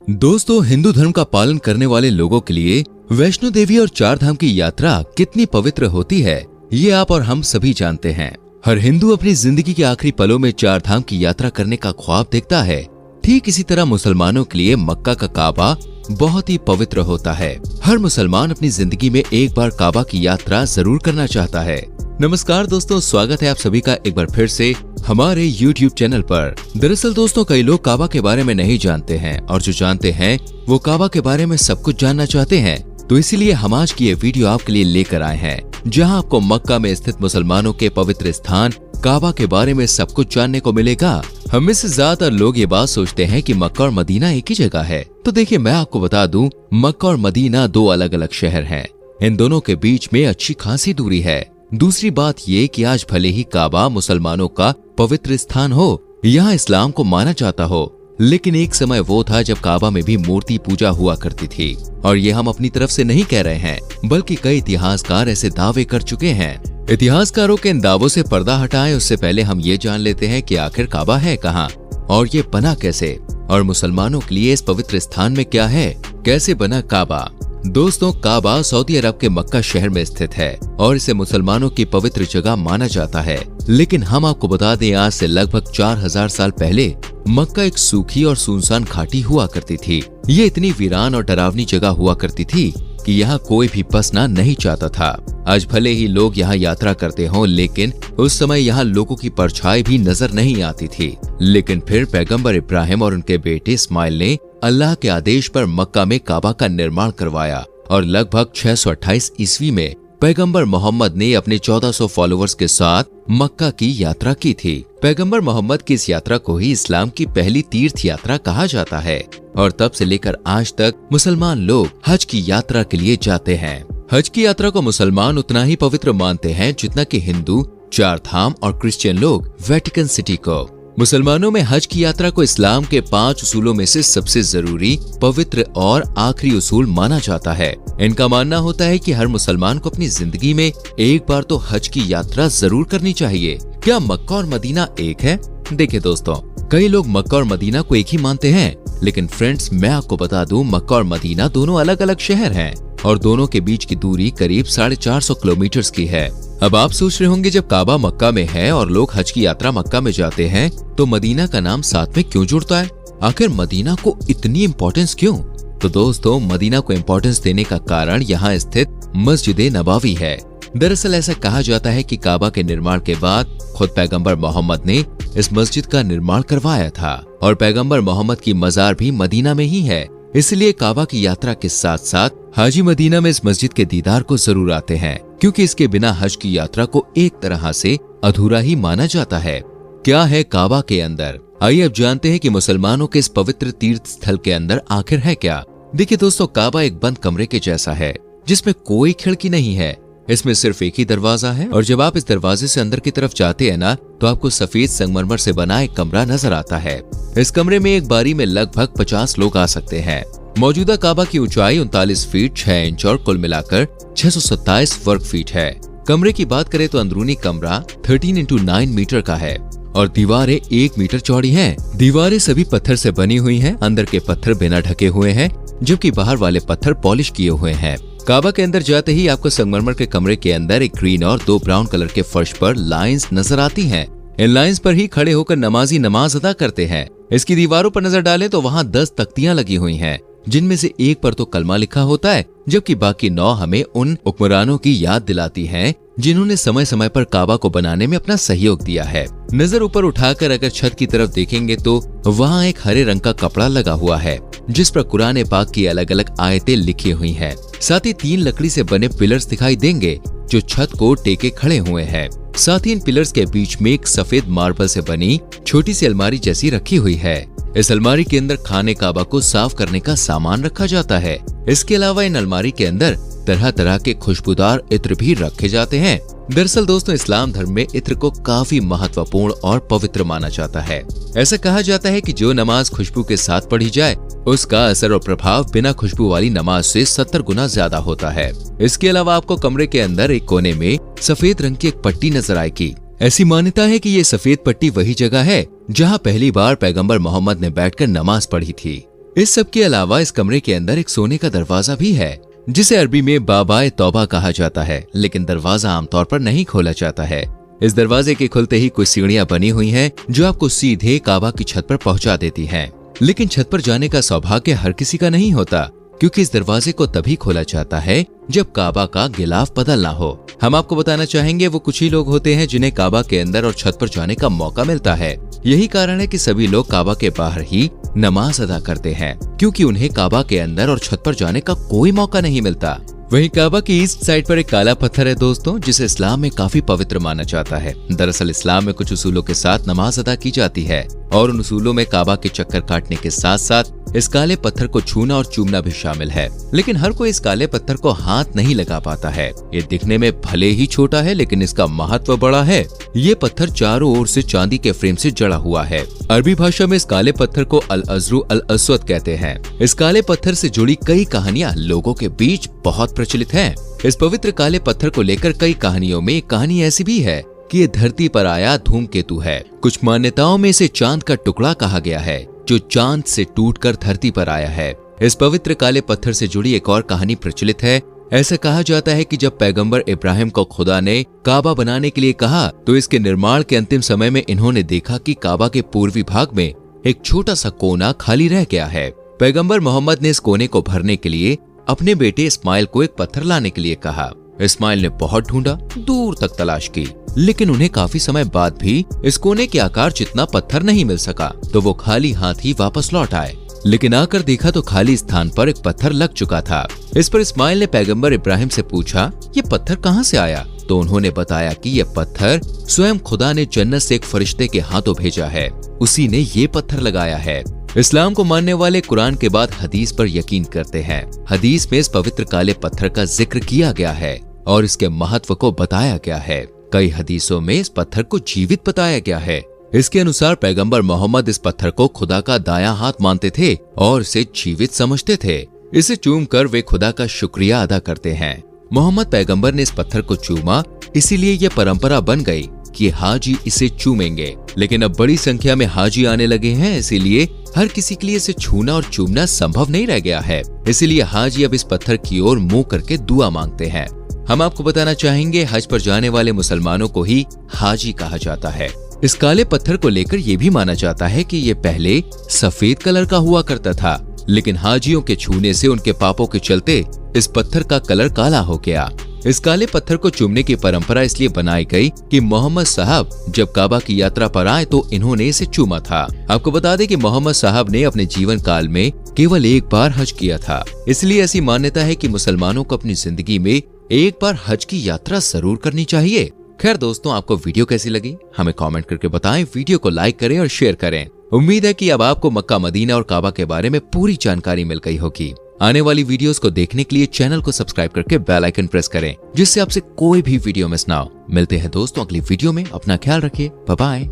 दोस्तों, हिंदू धर्म का पालन करने वाले लोगों के लिए वैष्णो देवी और चार धाम की यात्रा कितनी पवित्र होती है, ये आप और हम सभी जानते हैं। हर हिंदू अपनी जिंदगी के आखिरी पलों में चार धाम की यात्रा करने का ख्वाब देखता है। ठीक इसी तरह मुसलमानों के लिए मक्का का काबा बहुत ही पवित्र होता है। हर मुसलमान अपनी जिंदगी में एक बार काबा की यात्रा जरूर करना चाहता है। नमस्कार दोस्तों, स्वागत है आप सभी का एक बार फिर से हमारे YouTube चैनल पर। दरअसल दोस्तों, कई लोग काबा के बारे में नहीं जानते हैं और जो जानते हैं वो काबा के बारे में सब कुछ जानना चाहते हैं। तो इसीलिए हम आज की ये वीडियो आपके लिए लेकर आए हैं, जहां आपको मक्का में स्थित मुसलमानों के पवित्र स्थान काबा के बारे में सब कुछ जानने को मिलेगा। हम में से ज्यादातर लोग ये बात सोचते हैं कि मक्का और मदीना एक ही जगह है। तो देखिए, मैं आपको बता दूं, मक्का और मदीना दो अलग अलग शहर हैं। इन दोनों के बीच में अच्छी खासी दूरी है। दूसरी बात ये कि आज भले ही काबा मुसलमानों का पवित्र स्थान हो, यहाँ इस्लाम को माना जाता हो, लेकिन एक समय वो था जब काबा में भी मूर्ति पूजा हुआ करती थी। और ये हम अपनी तरफ से नहीं कह रहे हैं, बल्कि कई इतिहासकार ऐसे दावे कर चुके हैं। इतिहासकारों के इन दावों से पर्दा हटाएं, उससे पहले हम ये जान लेते हैं कि आखिर काबा है कहाँ और ये बना कैसे, और मुसलमानों के लिए इस पवित्र स्थान में क्या है, कैसे बना काबा। दोस्तों, काबा सऊदी अरब के मक्का शहर में स्थित है और इसे मुसलमानों की पवित्र जगह माना जाता है। लेकिन हम आपको बता दें, आज से लगभग 4000 साल पहले मक्का एक सूखी और सुनसान घाटी हुआ करती थी। ये इतनी वीरान और डरावनी जगह हुआ करती थी कि यहाँ कोई भी बसना नहीं चाहता था। आज भले ही लोग यहाँ यात्रा करते हों, लेकिन उस समय यहाँ लोगों की परछाई भी नजर नहीं आती थी। लेकिन फिर पैगंबर इब्राहिम और उनके बेटे इस्माइल ने अल्लाह के आदेश पर मक्का में काबा का निर्माण करवाया और लगभग 628 ईस्वी में पैगंबर मोहम्मद ने अपने 1400 फॉलोअर्स के साथ मक्का की यात्रा की थी। पैगंबर मोहम्मद की इस यात्रा को ही इस्लाम की पहली तीर्थ यात्रा कहा जाता है और तब से लेकर आज तक मुसलमान लोग हज की यात्रा के लिए जाते हैं। हज की यात्रा को मुसलमान उतना ही पवित्र मानते हैं जितना कि हिंदू चार धाम और क्रिश्चियन लोग वेटिकन सिटी को। मुसलमानों में हज की यात्रा को इस्लाम के 5 उसूलों में से सबसे जरूरी, पवित्र और आखिरी उसूल माना जाता है। इनका मानना होता है कि हर मुसलमान को अपनी जिंदगी में एक बार तो हज की यात्रा जरूर करनी चाहिए। क्या मक्का और मदीना एक है? देखिए दोस्तों, कई लोग मक्का और मदीना को एक ही मानते हैं, लेकिन फ्रेंड्स, मैं आपको बता दूं, मक्का और मदीना दोनों अलग अलग शहर हैं और दोनों के बीच की दूरी करीब 450 किलोमीटर की है। अब आप सोच रहे होंगे, जब काबा मक्का में है और लोग हज की यात्रा मक्का में जाते हैं, तो मदीना का नाम साथ में क्यों जुड़ता है? आखिर मदीना को इतनी इम्पोर्टेंस क्यों? तो दोस्तों, मदीना को इम्पोर्टेंस देने का कारण यहाँ स्थित मस्जिद नबवी है। दरअसल ऐसा कहा जाता है कि काबा के निर्माण के बाद खुद पैगंबर मोहम्मद ने इस मस्जिद का निर्माण करवाया था और पैगंबर मोहम्मद की मजार भी मदीना में ही है। इसलिए काबा की यात्रा के साथ साथ हाजी मदीना में इस मस्जिद के दीदार को जरूर आते हैं, क्योंकि इसके बिना हज की यात्रा को एक तरह से अधूरा ही माना जाता है। क्या है काबा के अंदर? आइए अब जानते हैं कि मुसलमानों के इस पवित्र तीर्थ स्थल के अंदर आखिर है क्या। देखिए दोस्तों, काबा एक बंद कमरे के जैसा है जिसमें कोई खिड़की नहीं है। इसमें सिर्फ एक ही दरवाजा है और जब आप इस दरवाजे से अंदर की तरफ जाते हैं ना, तो आपको सफेद संगमरमर से बना एक कमरा नजर आता है। इस कमरे में एक बारी में लगभग 50 लोग आ सकते हैं। मौजूदा काबा की ऊंचाई 39 फीट 6 इंच और कुल मिलाकर 627 वर्ग फीट है। कमरे की बात करें तो अंदरूनी कमरा 13x9 मीटर का है और दीवारें 1 मीटर चौड़ी हैं। दीवारें सभी पत्थर से बनी हुई हैं। अंदर के पत्थर बिना ढके हुए हैं, जबकि बाहर वाले पत्थर पॉलिश किए हुए हैं। काबा के अंदर जाते ही आपको संगमरमर के कमरे के अंदर एक ग्रीन और 2 ब्राउन कलर के फर्श पर लाइंस नजर आती हैं। इन लाइंस पर ही खड़े होकर नमाजी नमाज अदा करते हैं। इसकी दीवारों पर नजर डालें तो वहाँ 10 तख्तियां लगी हुई हैं, जिनमें से एक पर तो कलमा लिखा होता है, जबकि बाकी 9 हमें उन हुक्मरानों की याद दिलाती हैं जिन्होंने समय समय पर काबा को बनाने में अपना सहयोग दिया है। नजर ऊपर उठाकर अगर छत की तरफ देखेंगे तो वहाँ एक हरे रंग का कपड़ा लगा हुआ है, जिस पर कुरान पाक की अलग अलग आयतें लिखी हुई हैं। साथ ही 3 लकड़ी से बने पिलर्स दिखाई देंगे जो छत को टेके खड़े हुए हैं। साथ ही इन पिलर्स के बीच में एक सफेद मार्बल से बनी छोटी सी अलमारी जैसी रखी हुई है। इस अलमारी के अंदर खाने काबा को साफ करने का सामान रखा जाता है। इसके अलावा इन अलमारी के अंदर तरह तरह के खुशबूदार इत्र भी रखे जाते हैं। दरअसल दोस्तों, इस्लाम धर्म में इत्र को काफी महत्वपूर्ण और पवित्र माना जाता है। ऐसा कहा जाता है कि जो नमाज खुशबू के साथ पढ़ी जाए, उसका असर और प्रभाव बिना खुशबू वाली नमाज से 70 गुना ज्यादा होता है। इसके अलावा आपको कमरे के अंदर एक कोने में सफेद रंग की एक पट्टी नजर आएगी। ऐसी मान्यता है कि ये सफेद पट्टी वही जगह है जहाँ पहली बार पैगंबर मोहम्मद ने बैठकर नमाज पढ़ी थी। इस सब के अलावा इस कमरे के अंदर एक सोने का दरवाजा भी है, जिसे अरबी में बाबाए तौबा कहा जाता है, लेकिन दरवाजा आमतौर पर नहीं खोला जाता है। इस दरवाजे के खुलते ही कुछ सीढ़ियां बनी हुई हैं, जो आपको सीधे काबा की छत पर पहुंचा देती हैं। लेकिन छत पर जाने का सौभाग्य हर किसी का नहीं होता, क्योंकि इस दरवाजे को तभी खोला जाता है जब काबा का गिलाफ बदलना हो। हम आपको बताना चाहेंगे वो कुछ ही लोग होते हैं जिन्हें काबा के अंदर और छत पर जाने का मौका मिलता है। यही कारण है कि सभी लोग काबा के बाहर ही नमाज अदा करते हैं, क्योंकि उन्हें काबा के अंदर और छत पर जाने का कोई मौका नहीं मिलता। वहीं काबा की ईस्ट साइड पर एक काला पत्थर है दोस्तों, जिसे इस्लाम में काफी पवित्र माना जाता है। दरअसल इस्लाम में कुछ उसूलों के साथ नमाज अदा की जाती है और उन उसूलों में काबा के चक्कर काटने के साथ साथ इस काले पत्थर को छूना और चूमना भी शामिल है। लेकिन हर कोई इस काले पत्थर को हाथ नहीं लगा पाता है। ये दिखने में भले ही छोटा है, लेकिन इसका महत्व बड़ा है। ये पत्थर चारों ओर से चांदी के फ्रेम से जड़ा हुआ है। अरबी भाषा में इस काले पत्थर को अल अजरू अल अस्वद कहते हैं। इस काले पत्थर से जुड़ी कई कहानियां लोगों के बीच बहुत प्रचलित हैं। इस पवित्र काले पत्थर को लेकर कई कहानियों में एक कहानी ऐसी भी है कि ये धरती पर आया धूमकेतु है। कुछ मान्यताओं में इसे चांद का टुकड़ा कहा गया है, जो चांद से टूटकर धरती पर आया है। इस पवित्र काले पत्थर से जुड़ी एक और कहानी प्रचलित है। ऐसा कहा जाता है कि जब पैगंबर इब्राहिम को खुदा ने काबा बनाने के लिए कहा, तो इसके निर्माण के अंतिम समय में इन्होंने देखा कि काबा के पूर्वी भाग में एक छोटा सा कोना खाली रह गया है। पैगंबर मोहम्मद ने इस कोने को भरने के लिए अपने बेटे इस्माइल को एक पत्थर लाने के लिए कहा। इस्माइल ने बहुत ढूंढा, दूर तक तलाश की, लेकिन उन्हें काफी समय बाद भी इस कोने के आकार जितना पत्थर नहीं मिल सका। तो वो खाली हाथ ही वापस लौट आए, लेकिन आकर देखा तो खाली स्थान पर एक पत्थर लग चुका था। इस पर इस्माइल ने पैगंबर इब्राहिम से पूछा, ये पत्थर कहाँ से आया? तो उन्होंने बताया कि ये पत्थर स्वयं खुदा ने जन्नत से एक फरिश्ते के हाथों भेजा है, उसी ने ये पत्थर लगाया है। इस्लाम को मानने वाले कुरान के बाद हदीस पर यकीन करते हैं। हदीस में इस पवित्र काले पत्थर का जिक्र किया गया है और इसके महत्व को बताया गया है। कई हदीसों में इस पत्थर को जीवित बताया गया है। इसके अनुसार पैगंबर मोहम्मद इस पत्थर को खुदा का दायां हाथ मानते थे और इसे जीवित समझते थे। इसे चूमकर वे खुदा का शुक्रिया अदा करते हैं। मोहम्मद पैगंबर ने इस पत्थर को चूमा, इसीलिए यह परंपरा बन गई कि हाजी इसे चूमेंगे। लेकिन अब बड़ी संख्या में हाजी आने लगे हैं, इसीलिए हर किसी के लिए इसे छूना और चूमना संभव नहीं रह गया है। इसीलिए हाजी अब इस पत्थर की ओर मुंह करके दुआ मांगते हैं। हम आपको बताना चाहेंगे, हज पर जाने वाले मुसलमानों को ही हाजी कहा जाता है। इस काले पत्थर को लेकर यह भी माना जाता है कि ये पहले सफेद कलर का हुआ करता था, लेकिन हाजियों के छूने से उनके पापों के चलते इस पत्थर का कलर काला हो गया। इस काले पत्थर को चूमने की परंपरा इसलिए बनाई गई कि मोहम्मद साहब जब काबा की यात्रा पर आए तो इन्होंने इसे चूमा था। आपको बता दें कि मोहम्मद साहब ने अपने जीवन काल में केवल एक बार हज किया था, इसलिए ऐसी मान्यता है कि मुसलमानों को अपनी जिंदगी में एक बार हज की यात्रा जरूर करनी चाहिए। खैर दोस्तों, आपको वीडियो कैसी लगी हमें कमेंट करके बताएं। वीडियो को लाइक करें और शेयर करें। उम्मीद है कि अब आपको मक्का मदीना और काबा के बारे में पूरी जानकारी मिल गई होगी। आने वाली वीडियोस को देखने के लिए चैनल को सब्सक्राइब करके बेल आइकन प्रेस करें, जिससे आपसे कोई भी वीडियो मिस ना हो। मिलते हैं दोस्तों अगली वीडियो में। अपना ख्याल रखिए। Bye bye.